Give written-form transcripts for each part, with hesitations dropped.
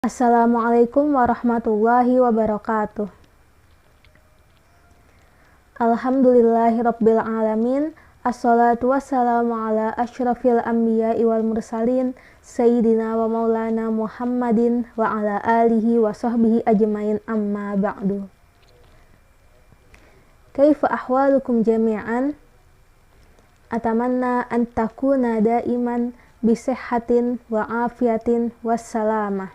Assalamualaikum warahmatullahi wabarakatuh. Alhamdulillahirabbil alamin. Assalatu wassalamu ala asyrafil anbiya'i wal mursalin sayyidina wa maulana Muhammadin wa ala alihi wa sahbihi ajmain, amma ba'du. Kaifa ahwalukum jami'an? Atamanna an takuna daiman bisihhatin wa afiyatin wassalamah.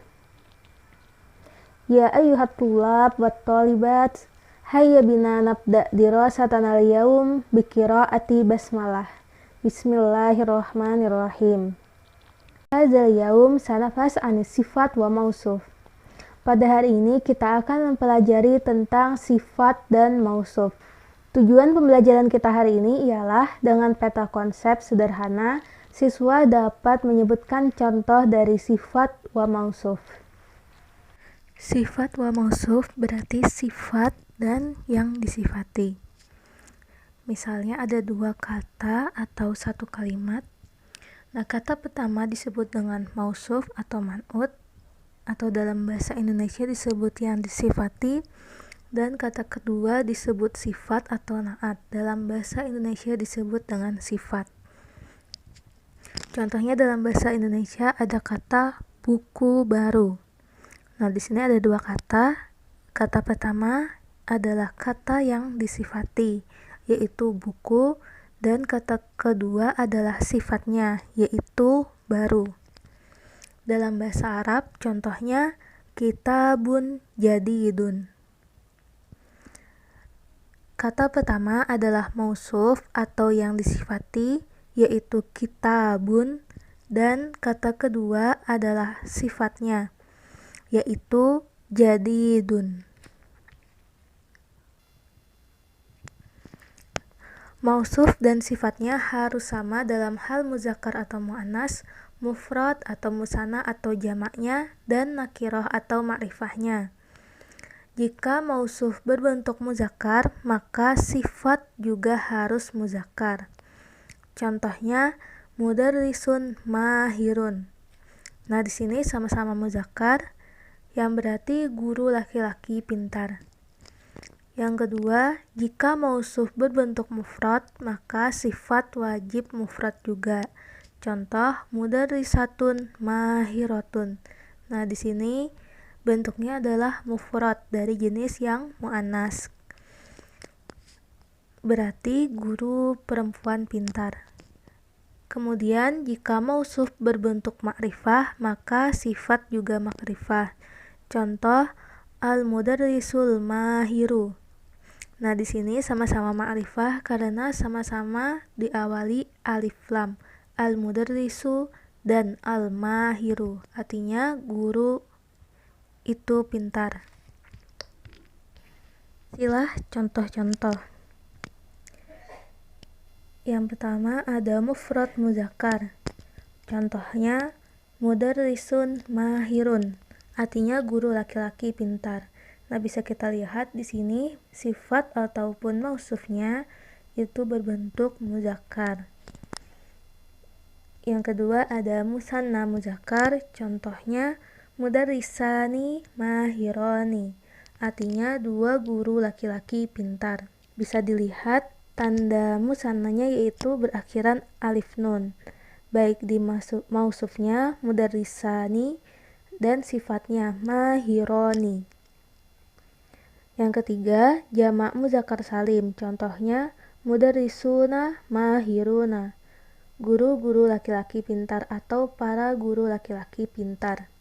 Ya ayyuhat tulab wat talibat, hayya bina nabda dirasatana al-yawm biqiraati basmalah. Bismillahirrahmanirrahim. Hadzal yaum sanafas anis sifat wa mausuf. Pada hari ini kita akan mempelajari tentang sifat dan mausuf. Tujuan pembelajaran kita hari ini ialah dengan peta konsep sederhana, siswa dapat menyebutkan contoh dari sifat wa mausuf. Sifat wa mausuf berarti sifat dan yang disifati. Misalnya ada dua kata atau satu kalimat. Nah, kata pertama disebut dengan mausuf atau man'ut, atau dalam bahasa Indonesia disebut yang disifati, dan kata kedua disebut sifat atau na'at. Dalam bahasa Indonesia disebut dengan sifat. Contohnya dalam bahasa Indonesia ada kata buku baru. Nah, di sini ada dua kata. Kata pertama adalah kata yang disifati, yaitu buku, dan kata kedua adalah sifatnya, yaitu baru. Dalam bahasa Arab, contohnya kitabun jadidun. Kata pertama adalah mausuf atau yang disifati, yaitu kitabun, dan kata kedua adalah sifatnya, yaitu jadidun. Mausuf dan sifatnya harus sama dalam hal muzakkar atau muannas, mufrad atau musanna atau jamaknya, dan nakirah atau ma'rifahnya. Jika mausuf berbentuk muzakkar, maka sifat juga harus muzakkar. Contohnya mudarrisun mahirun. Nah, di sini sama-sama muzakkar, yang berarti guru laki-laki pintar. Yang kedua, jika mausuf berbentuk mufrad, maka sifat wajib mufrad juga. Contoh mudarrisatun mahiratun. Nah, di sini bentuknya adalah mufrad dari jenis yang muannas. Berarti guru perempuan pintar. Kemudian jika mausuf berbentuk makrifah, maka sifat juga makrifah. Contoh al-mudarrisul mahiru. Nah, di sini sama-sama makrifah karena sama-sama diawali alif lam. Al-mudarrisu dan al-mahiru, artinya guru itu pintar. Silah contoh-contoh. Yang pertama ada mufrad muzakkar. Contohnya mudarrisun mahirun, artinya guru laki-laki pintar. Nah, bisa kita lihat di sini sifat ataupun mausufnya itu berbentuk muzakkar. Yang kedua ada musanna muzakkar. Contohnya mudarrisani mahirani, artinya dua guru laki-laki pintar. Bisa dilihat tanda musannanya yaitu berakhiran alif nun, baik di mausufnya mudarrisani dan sifatnya mahirani. Yang ketiga, jamak muzakkar salim. Contohnya mudarrisuna mahiruna, guru-guru laki-laki pintar atau para guru laki-laki pintar.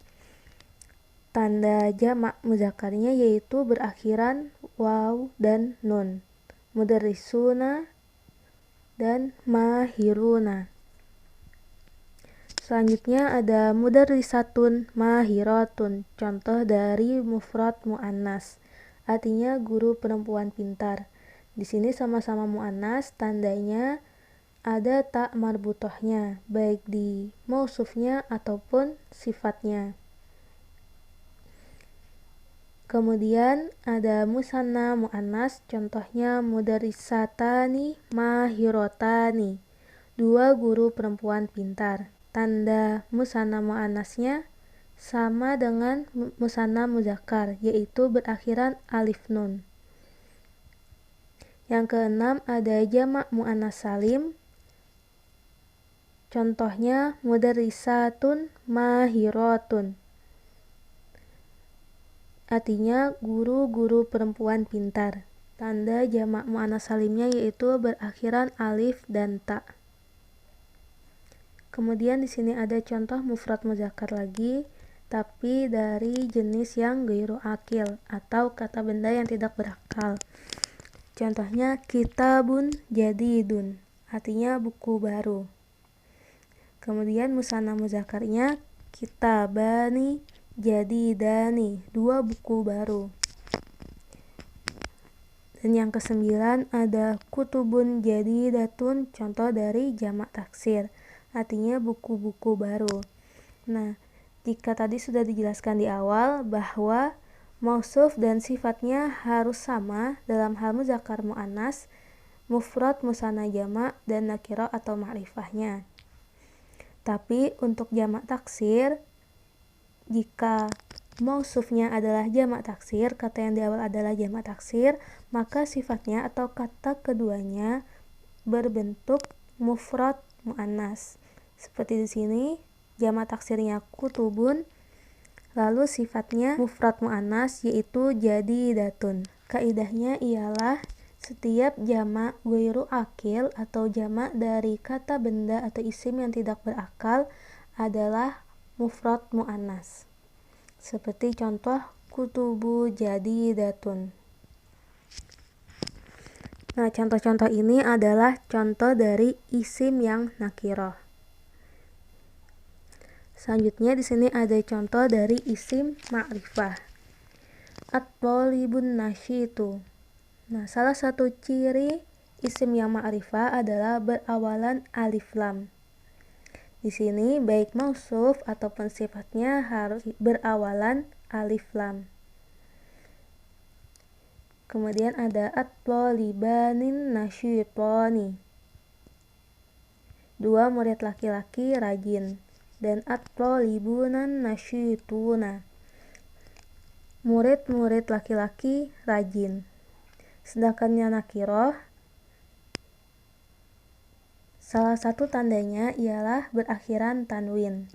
Tanda jamak muzakkarnya yaitu berakhiran waw dan nun, mudarrisuna dan mahiruna. Selanjutnya ada mudarrisatun mahiratun, contoh dari mufrad muannas, artinya guru perempuan pintar. Di sini sama-sama muannas, tandanya ada tak marbutohnya, baik di mausufnya ataupun sifatnya. Kemudian ada musanna muannas, contohnya mudarrisatani mahirotani, dua guru perempuan pintar. Tanda musanna muannasnya sama dengan musanna muzakkar, yaitu berakhiran alif nun. Yang keenam ada jamak muannas salim. Contohnya mudarrisatun mahiratun. Artinya guru-guru perempuan pintar. Tanda jamak muannas salimnya yaitu berakhiran alif dan ta. Kemudian di sini ada contoh mufrad muzakkar lagi, tapi dari jenis yang ghairu akil atau kata benda yang tidak berakal. Contohnya kitabun jadidun, artinya buku baru. Kemudian musanna muzakkarnya kitabani jadidani, 2 buku baru. Dan yang kesembilan ada kutubun jadidatun, contoh dari jamak taksir, artinya buku-buku baru. Nah, jika tadi sudah dijelaskan di awal bahwa mausuf dan sifatnya harus sama dalam hal muzakkar muannas, mufrad, musanna jamak, dan nakirah atau ma'rifahnya. Tapi untuk jamak taksir, jika mausufnya adalah jamak taksir, kata yang di awal adalah jamak taksir, maka sifatnya atau kata keduanya berbentuk mufrad muannas. Seperti di sini, jamak taksirnya kutubun, lalu sifatnya mufrad muannas yaitu jadidatun. Kaidahnya ialah setiap jamak ghairu akil atau jamak dari kata benda atau isim yang tidak berakal adalah mufrad muannas. Seperti contoh kutubu jadidatun. Nah, contoh-contoh ini adalah contoh dari isim yang nakirah. Selanjutnya di sini ada contoh dari isim ma'rifah. At-thalibun nasyitu. Nah, salah satu ciri isim yang ma'rifah adalah berawalan alif lam. Di sini baik mausuf ataupun sifatnya harus berawalan alif lam. Kemudian ada at-thalibanin nasyitani, 2 murid laki-laki rajin. Dan at-thalibunan nasyituna, murid-murid laki-laki rajin. Sedangkan yang nakirah, salah satu tandanya ialah berakhiran tanwin.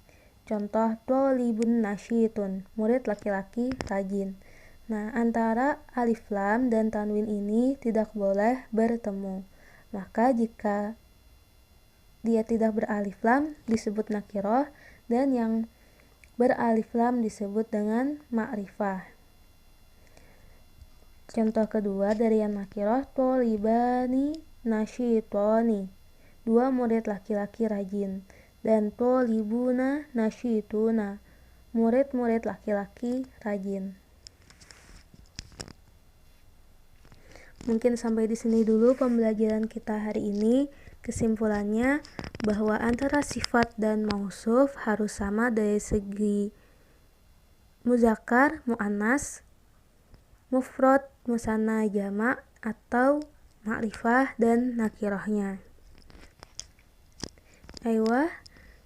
Contoh thalibun nasyitun, murid laki-laki rajin. Nah, antara alif lam dan tanwin ini tidak boleh bertemu. Maka jika dia tidak beralif lam disebut nakirah, dan yang beralif lam disebut dengan ma'rifah. Contoh kedua dari yang nakirah, thalibani nasyitani, 2 murid laki-laki rajin. Dan thalibuna nasyituna, murid-murid laki-laki rajin. Mungkin sampai di sini dulu pembelajaran kita hari ini. Kesimpulannya bahwa antara sifat dan mausuf harus sama dari segi muzakkar muannas, mufrad, musanna jamak, atau ma'rifah dan nakirahnya. Aywa,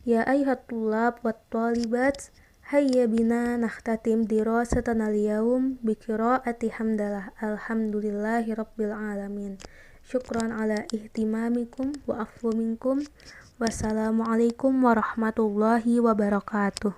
ya ayyuhat tullab wat thalibat, hayya bina nakhtatim dirasatana al-yawm bi qiraati hamdalah alhamdulillahi rabbil alamin. Syukran ala ihtimamikum wa afu minkum. Wassalamualaikum warahmatullahi wabarakatuh.